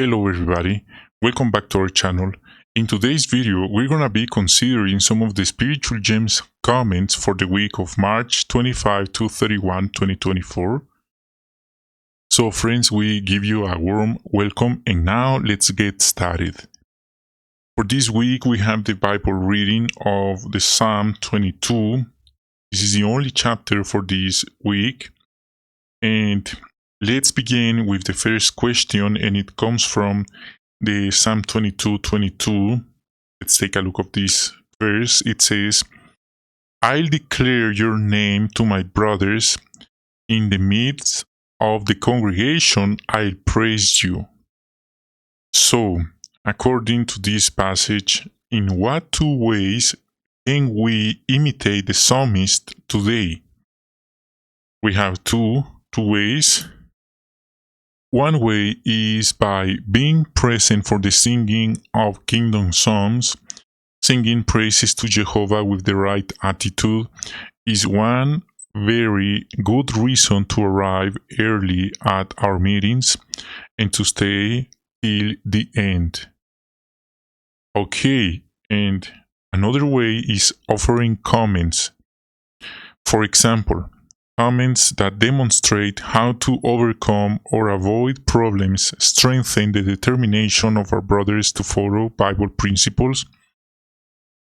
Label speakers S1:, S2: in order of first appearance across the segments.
S1: Hello everybody, welcome back to our channel. In today's video, we're gonna be considering some of the spiritual gems comments for the week of March 25 to 31, 2024. So friends, we give you a warm welcome and now let's get started. For this week, we have the Bible reading of the Psalm 22. This is the only chapter for this week. And let's begin with the first question, and it comes from the Psalm 22:22. Let's take a look at this verse. It says, I'll declare your name to my brothers. In the midst of the congregation, I'll praise you. So, according to this passage, in what two ways can we imitate the psalmist today? We have two ways. One way is by being present for the singing of kingdom psalms. Singing praises to Jehovah with the right attitude is one very good reason to arrive early at our meetings and to stay till the end. Okay, and another way is offering comments. For example, comments that demonstrate how to overcome or avoid problems strengthen the determination of our brothers to follow Bible principles.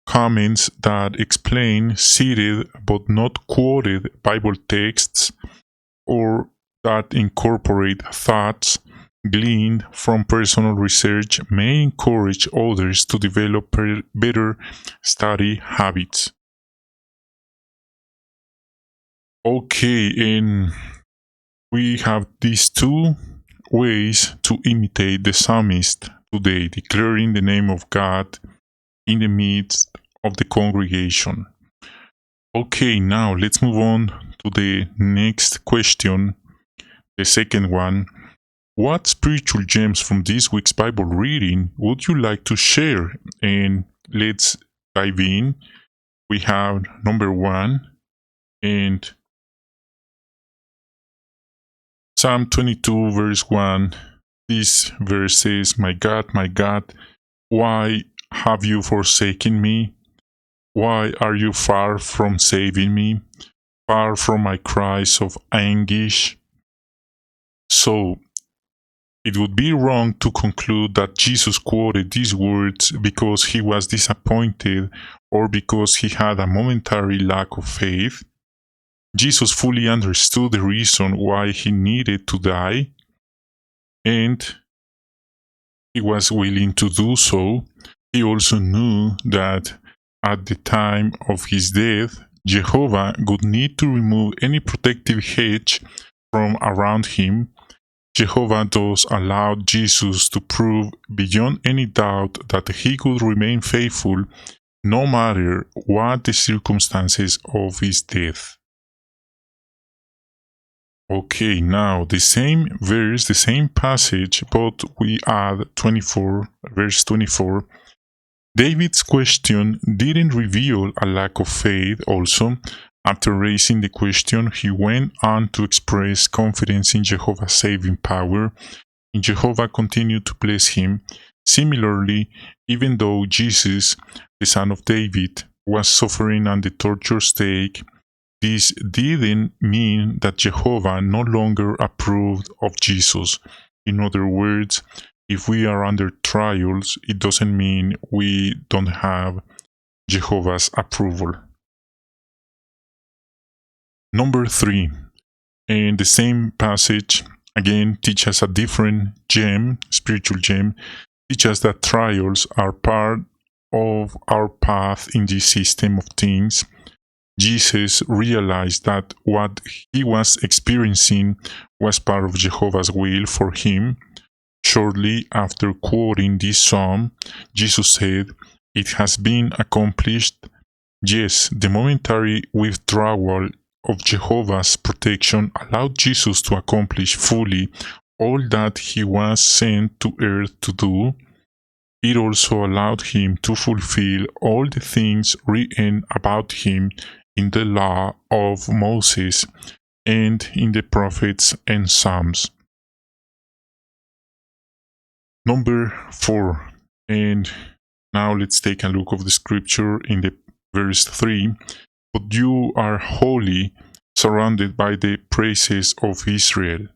S1: Comments that explain cited but not quoted Bible texts or that incorporate thoughts gleaned from personal research may encourage others to develop better study habits. Okay, and we have these two ways to imitate the psalmist today, declaring the name of God in the midst of the congregation. Okay, now let's move on to the next question, the second one. What spiritual gems from this week's Bible reading would you like to share? And let's dive in. We have number one, and Psalm 22 verse 1, this verse says, my God, why have you forsaken me? Why are you far from saving me, far from my cries of anguish? So, it would be wrong to conclude that Jesus quoted these words because he was disappointed or because he had a momentary lack of faith. Jesus fully understood the reason why he needed to die, and he was willing to do so. He also knew that at the time of his death, Jehovah would need to remove any protective hedge from around him. Jehovah thus allowed Jesus to prove beyond any doubt that he could remain faithful no matter what the circumstances of his death. Okay, now the same verse, the same passage, but we add 24, verse 24. David's question didn't reveal a lack of faith also. After raising the question, he went on to express confidence in Jehovah's saving power, and Jehovah continued to bless him. Similarly, even though Jesus, the son of David, was suffering on the torture stake, this didn't mean that Jehovah no longer approved of Jesus. In other words, if we are under trials, it doesn't mean we don't have Jehovah's approval. Number 3, and the same passage again teaches a different gem, spiritual gem, teaches that trials are part of our path in this system of things. Jesus realized that what he was experiencing was part of Jehovah's will for him. Shortly after quoting this psalm, Jesus said, it has been accomplished. Yes, the momentary withdrawal of Jehovah's protection allowed Jesus to accomplish fully all that he was sent to earth to do. It also allowed him to fulfill all the things written about him in the law of Moses and in the prophets and Psalms. Number 4. And now let's take a look of the scripture in the verse 3. But you are holy, surrounded by the praises of Israel.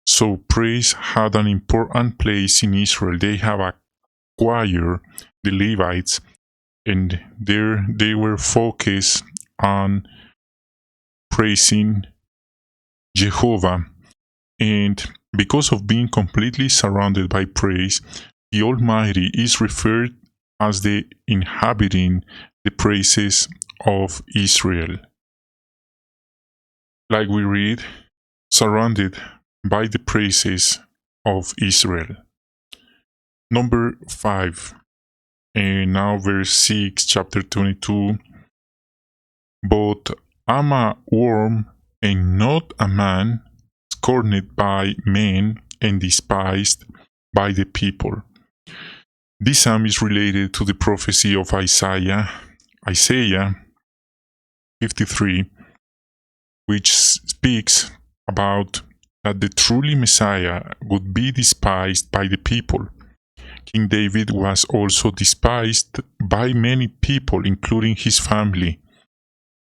S1: So praise had an important place in Israel. They have a choir, the Levites, and there they were focused on praising Jehovah. And because of being completely surrounded by praise, the Almighty is referred as the inhabiting the praises of Israel. Like we read, surrounded by the praises of Israel. Number 5, and now verse 6, chapter 22. But I'm a worm and not a man, scorned by men and despised by the people. This psalm is related to the prophecy of Isaiah 53, which speaks about that the truly Messiah would be despised by the people. King David was also despised by many people, including his family.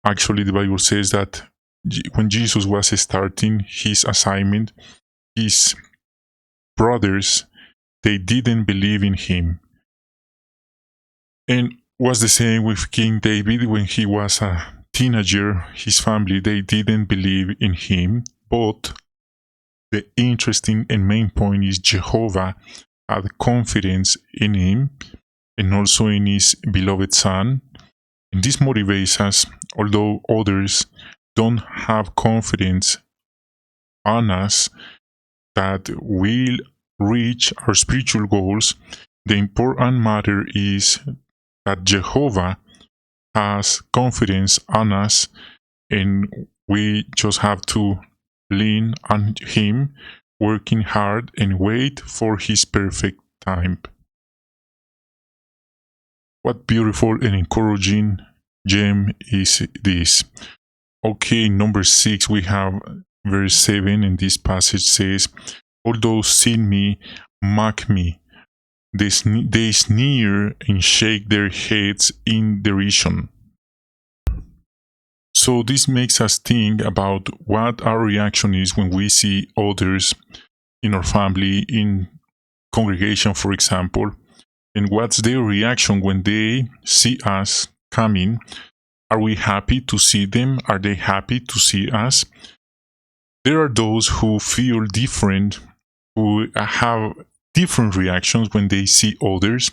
S1: Actually, the Bible says that when Jesus was starting his assignment, his brothers, they didn't believe in him. And was the same with King David when he was a teenager. His family, they didn't believe in him. But the interesting and main point is Jehovah had confidence in him and also in his beloved son. And this motivates us, although others don't have confidence on us that we'll reach our spiritual goals. The important matter is that Jehovah has confidence on us, and we just have to lean on him, working hard and wait for his perfect time. What beautiful and encouraging gem is this. Okay, number 6, we have verse 7, and this passage says, although sin me, mock me, they sneer and shake their heads in derision. So this makes us think about what our reaction is when we see others in our family, in congregation, for example, and what's their reaction when they see us coming. Are we happy to see them? Are they happy to see us? There are those who feel different, who have different reactions when they see others.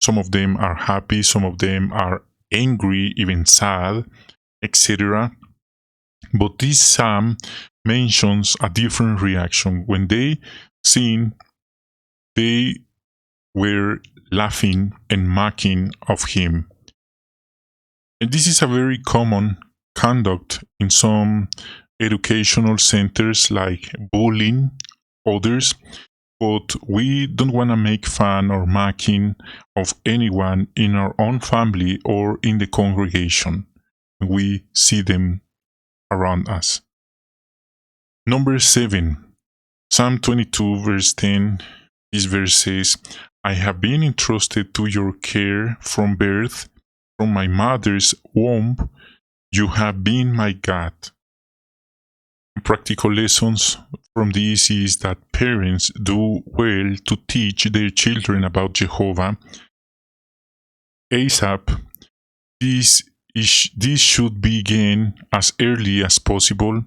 S1: Some of them are happy, some of them are angry, even sad, etc. But this psalm mentions a different reaction. When they seen, they were laughing and mocking of him. And this is a very common conduct in some educational centers, like bullying others, but we don't want to make fun or mocking of anyone in our own family or in the congregation. We see them around us. Number 7, Psalm 22, verse 10, this verse says, I have been entrusted to your care from birth. From my mother's womb, you have been my God. Practical lessons from this is that parents do well to teach their children about Jehovah. ASAP, this should begin as early as possible.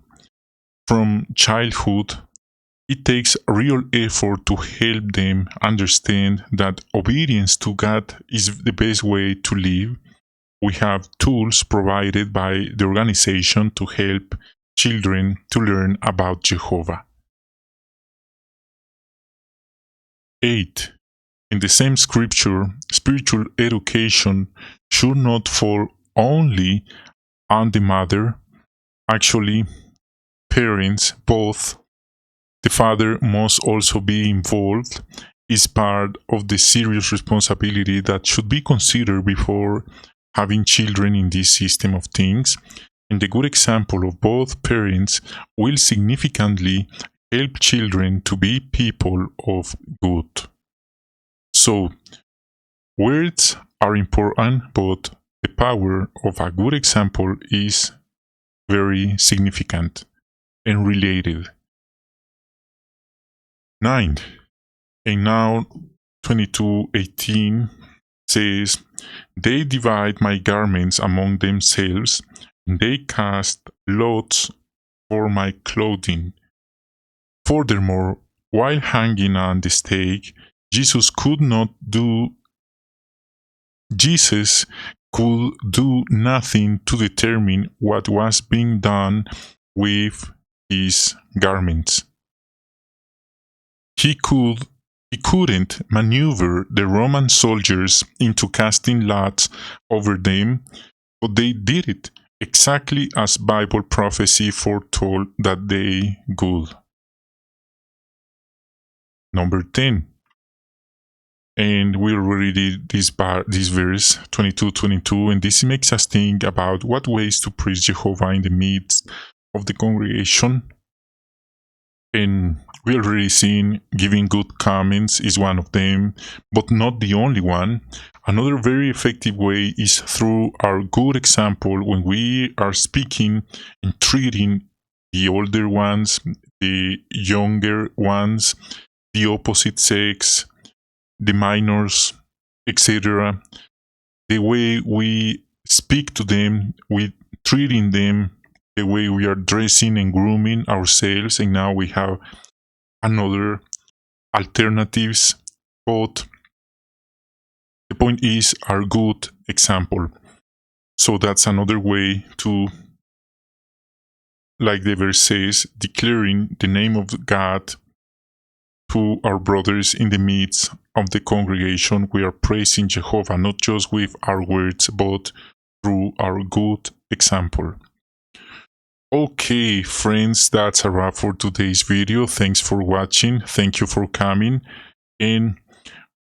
S1: From childhood, it takes real effort to help them understand that obedience to God is the best way to live. We have tools provided by the organization to help children to learn about Jehovah. 8. In the same scripture, spiritual education should not fall only on the mother. Actually, parents, both, the father must also be involved, is part of the serious responsibility that should be considered before having children in this system of things. And the good example of both parents will significantly help children to be people of good. So, words are important, but the power of a good example is very significant and related. 9. And now 22:18 says, they divide my garments among themselves, and they cast lots for my clothing. Furthermore, while hanging on the stake, Jesus could do nothing to determine what was being done with his garments. He couldn't maneuver the Roman soldiers into casting lots over them, but they did it exactly as Bible prophecy foretold that they would. Number 10. And we already did this verse 22:22, and this makes us think about what ways to praise Jehovah in the midst of the congregation. And we already seen giving good comments is one of them, but not the only one. Another very effective way is through our good example when we are speaking and treating the older ones, the younger ones, the opposite sex, the minors, etc. The way we speak to them, we treating them, the way we are dressing and grooming ourselves, and now we have another alternatives, but the point is our good example. So that's another way to, like the verse says, declaring the name of God to our brothers in the midst of the congregation. We are praising Jehovah not just with our words, but through our good example. Okay, friends, that's a wrap for today's video. Thanks for watching. Thank you for coming. And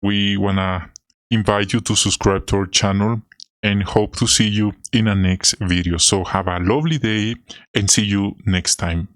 S1: we wanna invite you to subscribe to our channel and hope to see you in a next video. So have a lovely day and see you next time.